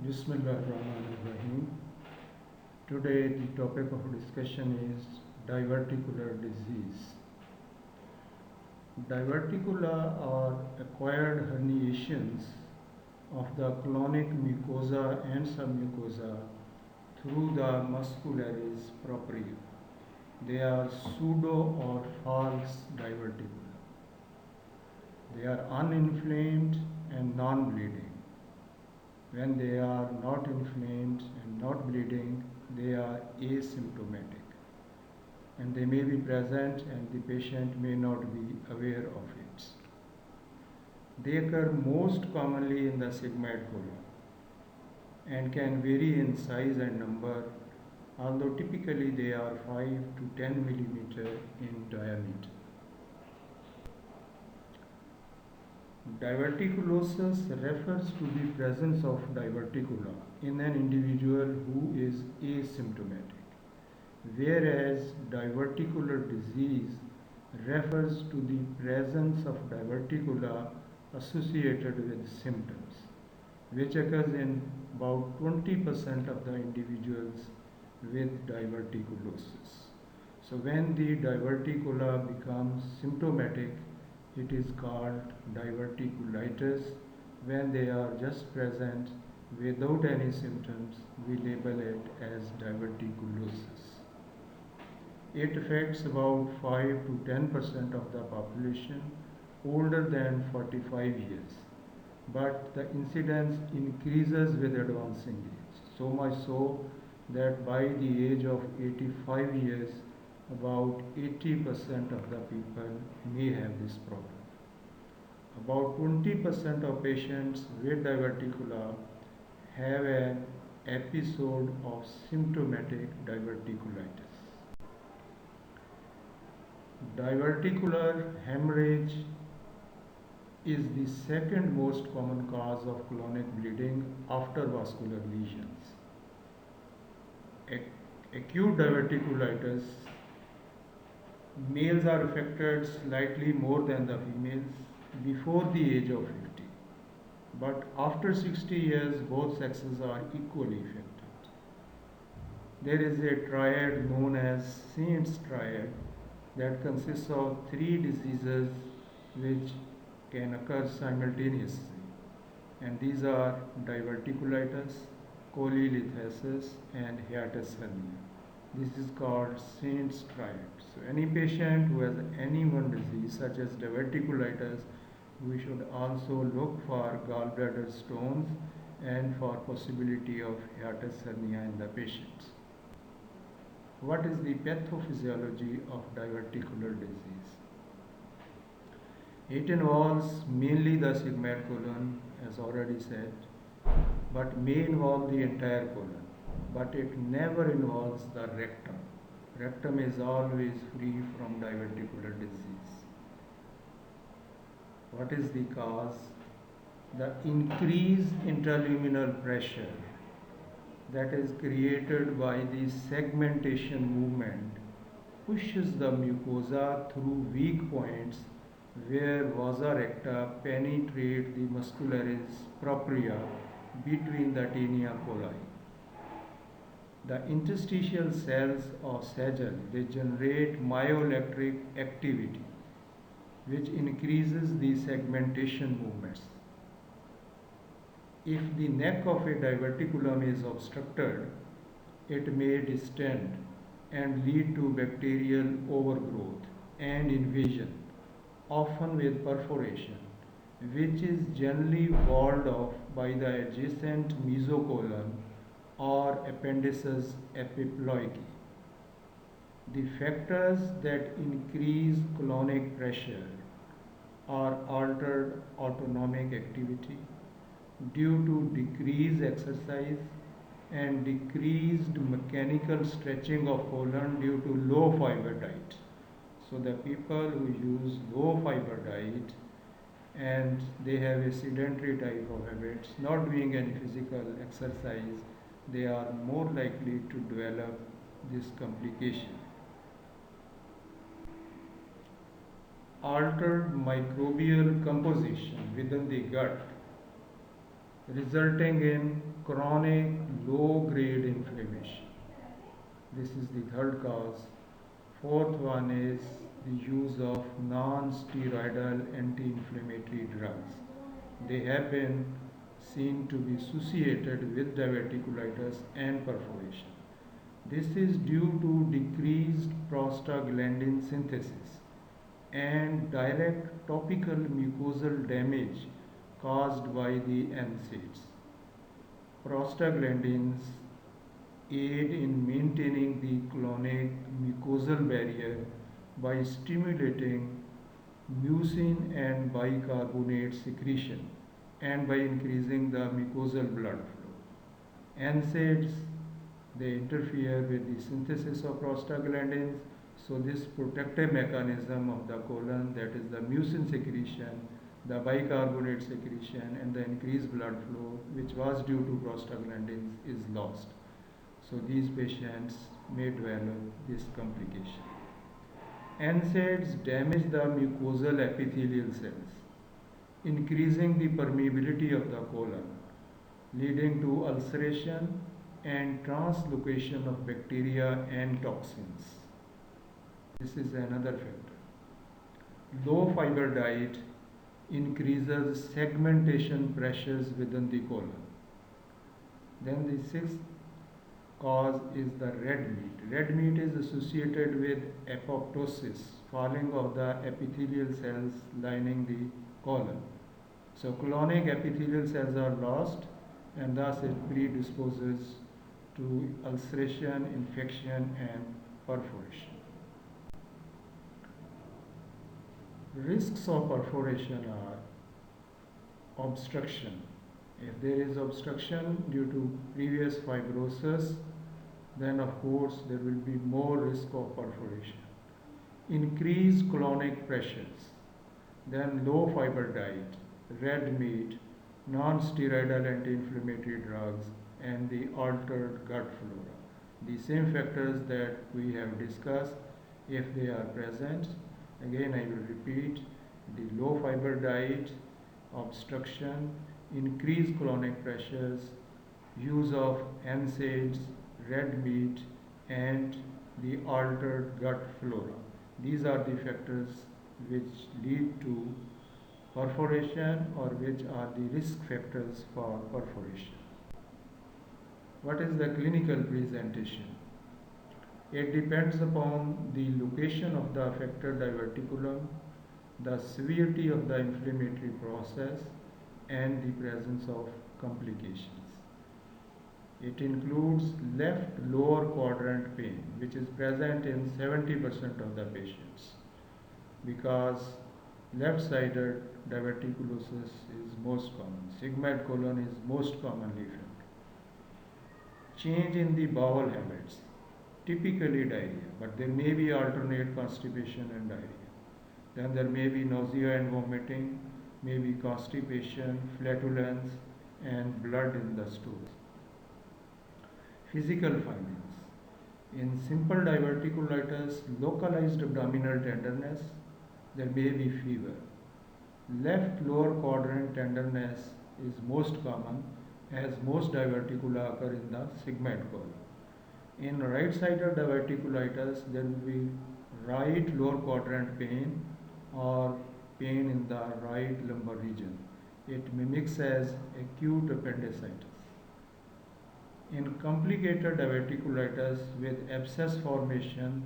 Bismillahirrahmanirrahim. Today the topic of discussion is diverticular disease. Diverticula are acquired herniations of the colonic mucosa and submucosa through the muscularis propria. They are pseudo or false diverticula. They are uninflamed and non-bleeding. When they are not inflamed and not bleeding, they are asymptomatic. And they may be present and the patient may not be aware of it. They occur most commonly in the sigmoid colon and can vary in size and number, although typically they are 5 to 10 millimeter in diameter. Diverticulosis refers to the presence of diverticula in an individual who is asymptomatic, whereas diverticular disease refers to the presence of diverticula associated with symptoms, which occurs in about 20% of the individuals with diverticulosis. So when the diverticula becomes symptomatic, it is called diverticulitis. When they are just present without any symptoms, we label it as diverticulosis. It affects about 5 to 10% of the population older than 45 years, but the incidence increases with advancing age, so much so that by the age of 85 years, about 80% of the people may have this problem. About 20% of patients with diverticula have an episode of symptomatic diverticulitis. Diverticular hemorrhage is the second most common cause of colonic bleeding after vascular lesions. Acute diverticulitis, males are affected slightly more than the females before the age of 50, but after 60 years both sexes are equally affected. There is a triad known as Saint's triad that consists of three diseases which can occur simultaneously, and these are diverticulitis, cholelithiasis, and hiatus hernia. This is called Saint's triad. So any patient who has any one disease such as diverticulitis, we should also look for gallbladder stones and for possibility of hiatus hernia in the patients. What is the pathophysiology of diverticular disease? It involves mainly the sigmoid colon, as already said, but may involve the entire colon, but it never involves the rectum. Rectum is always free from diverticular disease. What is the cause? The increased intraluminal pressure that is created by the segmentation movement pushes the mucosa through weak points where vasa recta penetrate the muscularis propria between the tinea coli. The interstitial cells of Sagel, they generate myoelectric activity which increases the segmentation movements. If the neck of a diverticulum is obstructed, it may distend and lead to bacterial overgrowth and invasion, often with perforation, which is generally walled off by the adjacent mesocolon or appendices epiploidy. The factors that increase colonic pressure are altered autonomic activity due to decreased exercise and decreased mechanical stretching of colon due to low fiber diet. So the people who use low fiber diet and they have a sedentary type of habits, not doing any physical exercise, they are more likely to develop this complication. Altered microbial composition within the gut resulting in chronic low-grade inflammation. This is the third cause. Fourth one is the use of non-steroidal anti-inflammatory drugs. They have been seen to be associated with diverticulitis and perforation. This is due to decreased prostaglandin synthesis and direct topical mucosal damage caused by the NSAIDs. Prostaglandins aid in maintaining the colonic mucosal barrier by stimulating mucin and bicarbonate secretion and by increasing the mucosal blood flow. NSAIDs, they interfere with the synthesis of prostaglandins, so this protective mechanism of the colon, that is the mucin secretion, the bicarbonate secretion and the increased blood flow which was due to prostaglandins is lost. So these patients may develop this complication. NSAIDs damage the mucosal epithelial cells, increasing the permeability of the colon, leading to ulceration and translocation of bacteria and toxins. This is another factor. Low fiber diet increases segmentation pressures within the colon. Then the sixth cause is the red meat. Red meat is associated with apoptosis, falling of the epithelial cells lining the colon. So colonic epithelial cells are lost and thus it predisposes to ulceration, infection and perforation. Risks of perforation are obstruction. If there is obstruction due to previous fibrosis, then of course there will be more risk of perforation. Increased colonic pressures, then low fiber diet, red meat, non-steroidal anti-inflammatory drugs and the altered gut flora. The same factors that we have discussed, if they are present, again I will repeat, the low fiber diet, obstruction, increased colonic pressures, use of NSAIDs, red meat and the altered gut flora. These are the factors which lead to perforation or which are the risk factors for perforation. What is the clinical presentation? It depends upon the location of the affected diverticulum, the severity of the inflammatory process and the presence of complications. It includes left lower quadrant pain which is present in 70% of the patients because left-sided diverticulosis is most common. Sigmoid colon is most commonly found. Change in the bowel habits, typically diarrhea, but there may be alternate constipation and diarrhea. Then there may be nausea and vomiting, may be constipation, flatulence and blood in the stools. Physical findings. In simple diverticulitis, localized abdominal tenderness, there may be fever. Left lower quadrant tenderness is most common as most diverticula occur in the sigmoid colon. In right-sided diverticulitis, there will be right lower quadrant pain or pain in the right lumbar region. It mimics as acute appendicitis. In complicated diverticulitis with abscess formation,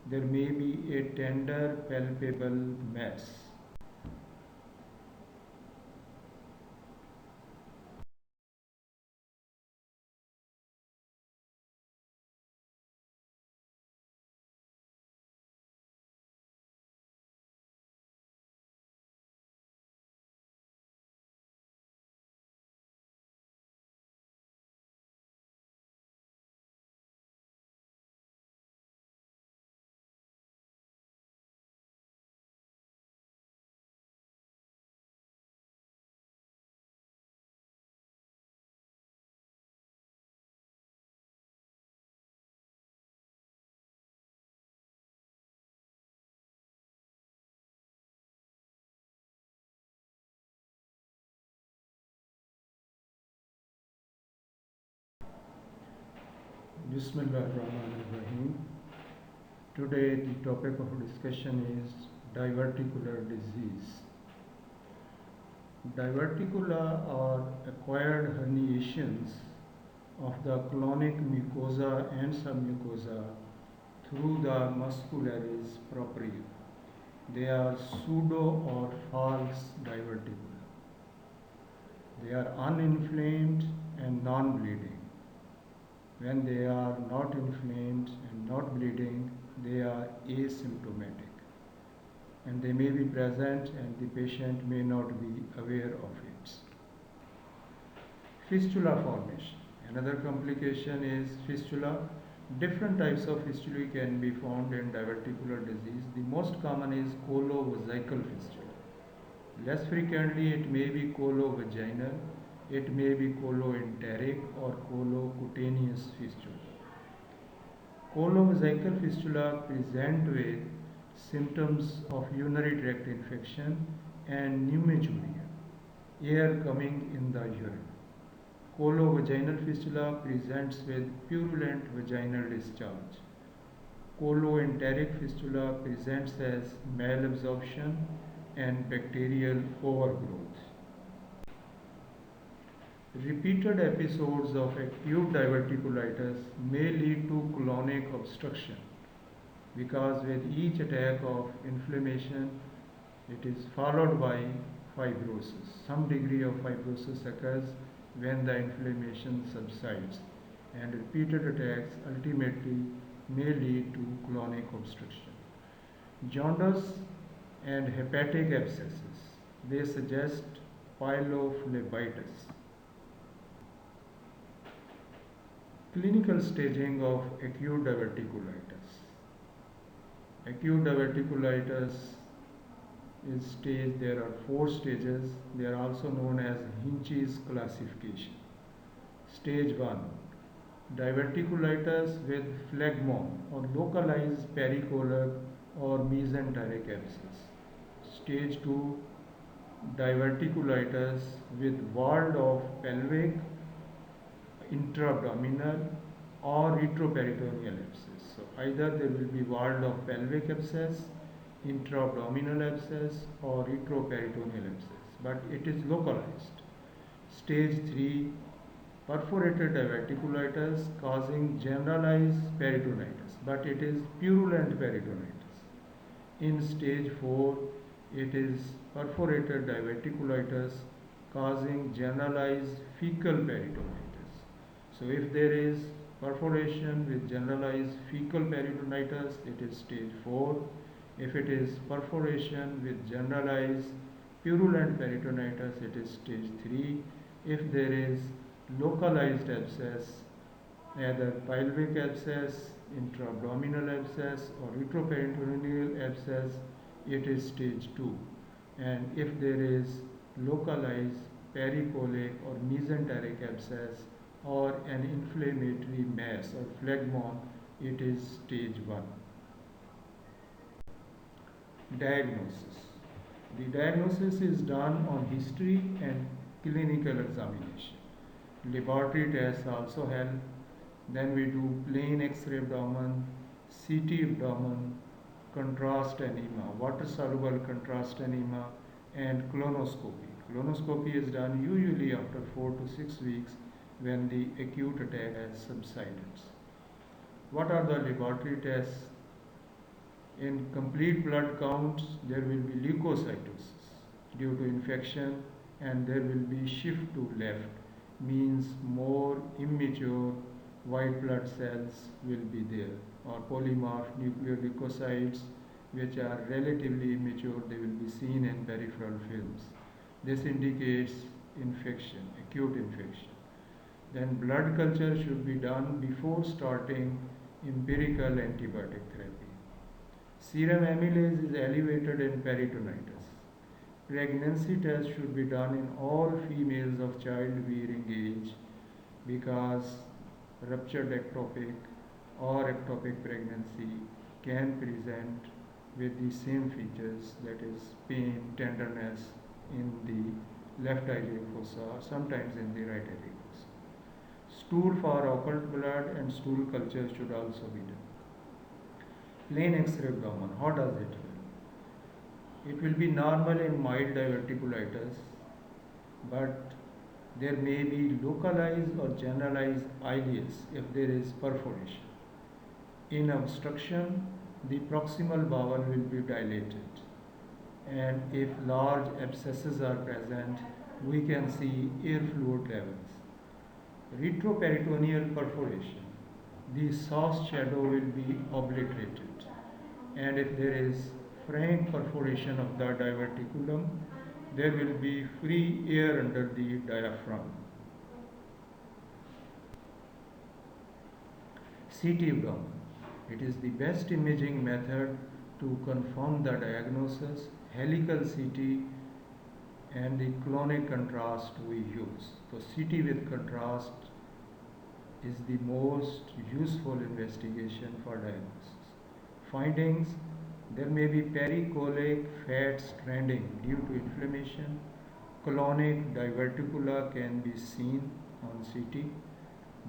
there may be a tender palpable mass. Bismillahirrahmanirrahim. Today the topic of discussion is diverticular disease. Diverticula are acquired herniations of the colonic mucosa and submucosa through the muscularis propria. They are pseudo or false diverticula. They are uninflamed and non-bleeding. When they are not inflamed and not bleeding, they are asymptomatic. And they may be present and the patient may not be aware of it. Fistula formation. Another complication is fistula. Different types of fistulae can be found in diverticular disease. The most common is colovesical fistula. Less frequently it may be colovaginal, it may be coloenteric or colocutaneous fistula. Colovesical fistula present with symptoms of urinary tract infection and pneumonia, air coming in the urine. Colovaginal fistula presents with purulent vaginal discharge. Coloenteric fistula presents as malabsorption and bacterial overgrowth. Repeated episodes of acute diverticulitis may lead to colonic obstruction because with each attack of inflammation it is followed by fibrosis. Some degree of fibrosis occurs when the inflammation subsides, and repeated attacks ultimately may lead to colonic obstruction. Jaundice and hepatic abscesses, they suggest pylophlebitis. Clinical staging of acute diverticulitis. Acute diverticulitis is staged, there are 4 stages. They are also known as Hinch's classification. Stage 1, diverticulitis with phlegmon or localized pericolar or mesenteric abscess. Stage 2, diverticulitis with walled off pelvic, intra-abdominal or retroperitoneal abscess. So either there will be walled off pelvic abscess, intra-abdominal abscess or retroperitoneal abscess, but it is localized. Stage 3, perforated diverticulitis causing generalized peritonitis, but it is purulent peritonitis. In stage 4, it is perforated diverticulitis causing generalized fecal peritonitis. So if there is perforation with generalized fecal peritonitis, it is stage 4. If it is perforation with generalized purulent peritonitis, it is stage 3. If there is localized abscess, either pelvic abscess, intra-abdominal abscess or retroperitoneal abscess, it is stage 2. And if there is localized pericolic or mesenteric abscess or an inflammatory mass or phlegmon, it is stage 1. Diagnosis. The diagnosis is done on history and clinical examination. Laboratory tests also help. Then we do plain X-ray abdomen, CT abdomen, contrast enema, water soluble contrast enema, and colonoscopy. Colonoscopy is done usually after 4 to 6 weeks when the acute attack has subsided. What are the laboratory tests? In complete blood counts, there will be leukocytosis due to infection, and there will be shift to left, means more immature white blood cells will be there, or polymorph nucleoleucocytes which are relatively immature, they will be seen in peripheral films. This indicates infection, acute infection. Then blood culture should be done before starting empirical antibiotic therapy. Serum amylase is elevated in peritonitis. Pregnancy test should be done in all females of childbearing age because ruptured ectopic or ectopic pregnancy can present with the same features, that is pain, tenderness in the left iliac fossa or sometimes in the right iliac fossa. Stool for occult blood and stool culture should also be done. Plain X-ray abdomen, how does it feel? It will be normal in mild diverticulitis, but there may be localized or generalized ileus if there is perforation. In obstruction, the proximal bowel will be dilated, and if large abscesses are present, we can see air fluid levels. Retroperitoneal perforation, the soft shadow will be obliterated, and if there is frank perforation of the diverticulum, there will be free air under the diaphragm. CT abdomen. It is the best imaging method to confirm the diagnosis. Helical CT and the clonic contrast we use. So CT with contrast is the most useful investigation for diagnosis. Findings: there may be pericolic fat stranding due to inflammation. Colonic diverticula can be seen on CT.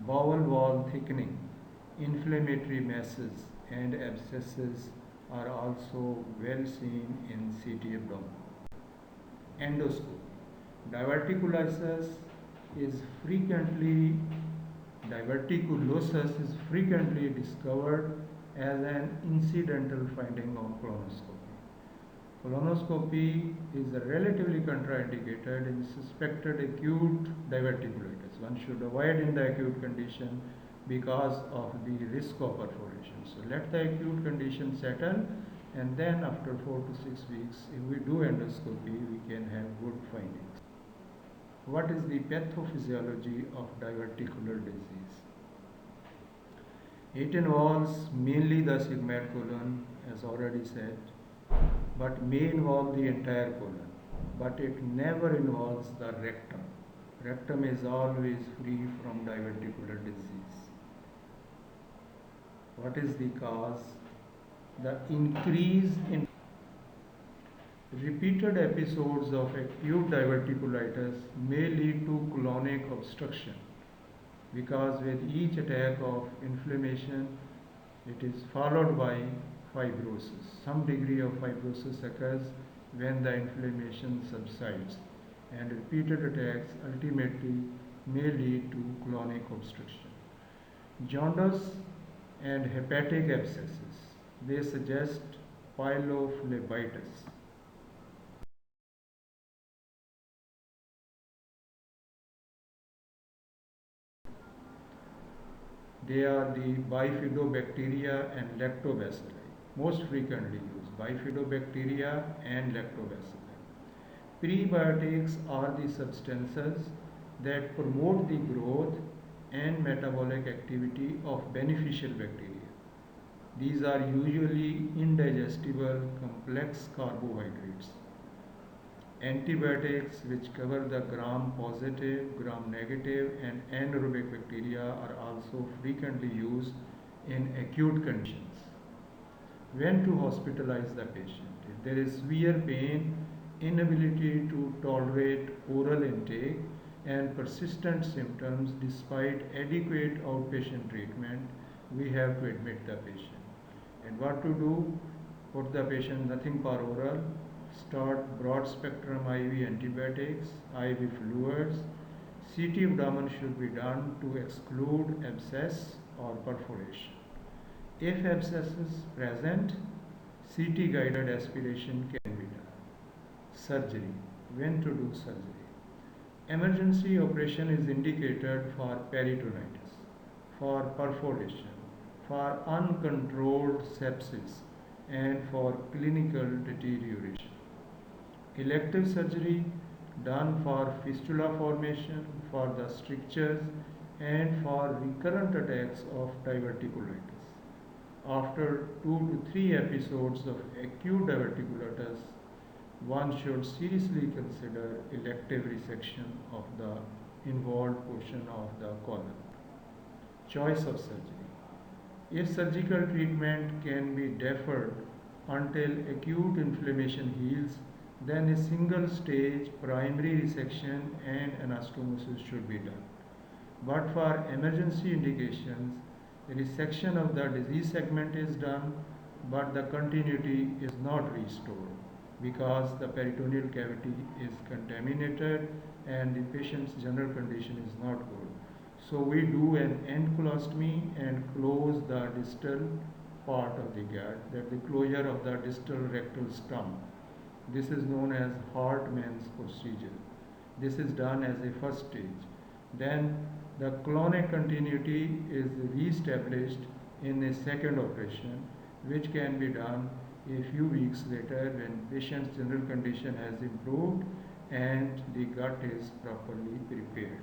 Bowel wall thickening, inflammatory masses and abscesses are also well seen in CT abdomen. Endoscopy. Diverticulosis is frequently Diverticulosis is frequently discovered as an incidental finding on colonoscopy. Colonoscopy is relatively contraindicated in suspected acute diverticulitis. One should avoid in the acute condition because of the risk of perforation. So let the acute condition settle, and then after 4 to 6 weeks, if we do endoscopy, we can have good findings. What is the pathophysiology of diverticular disease? It involves mainly the sigmoid colon, as already said, but may involve the entire colon, but it never involves the rectum. Rectum is always free from diverticular disease. What is the cause? The increase in repeated episodes of acute diverticulitis may lead to colonic obstruction, because with each attack of inflammation, it is followed by fibrosis. Some degree of fibrosis occurs when the inflammation subsides, and repeated attacks ultimately may lead to colonic obstruction. Jaundice and hepatic abscesses, they suggest pylophlebitis. They are the bifidobacteria and lactobacilli, most frequently used, bifidobacteria and lactobacilli. Prebiotics are the substances that promote the growth and metabolic activity of beneficial bacteria. These are usually indigestible complex carbohydrates. Antibiotics, which cover the gram positive, gram negative, and anaerobic bacteria, are also frequently used in acute conditions. When to hospitalize the patient? If there is severe pain, inability to tolerate oral intake, and persistent symptoms despite adequate outpatient treatment, we have to admit the patient. And what to do? Put the patient nothing for oral, start broad spectrum IV antibiotics, IV fluids. CT abdomen should be done to exclude abscess or perforation. If abscess is present, CT guided aspiration can be done. Surgery. When to do surgery? Emergency operation is indicated for peritonitis, for perforation, for uncontrolled sepsis, and for clinical deterioration. Elective surgery done for fistula formation, for the strictures, and for recurrent attacks of diverticulitis. After 2 to 3 episodes of acute diverticulitis, one should seriously consider elective resection of the involved portion of the colon. Choice of surgery. If surgical treatment can be deferred until acute inflammation heals, then a single stage primary resection and anastomosis should be done. But for emergency indications, resection of the disease segment is done, but the continuity is not restored because the peritoneal cavity is contaminated and the patient's general condition is not good. So we do an end colostomy and close the distal part of the gut, that the closure of the distal rectal stump. This is known as Hartmann's procedure. This is done as a first stage. Then the colonic continuity is re-established in a second operation, which can be done a few weeks later when patient's general condition has improved and the gut is properly prepared.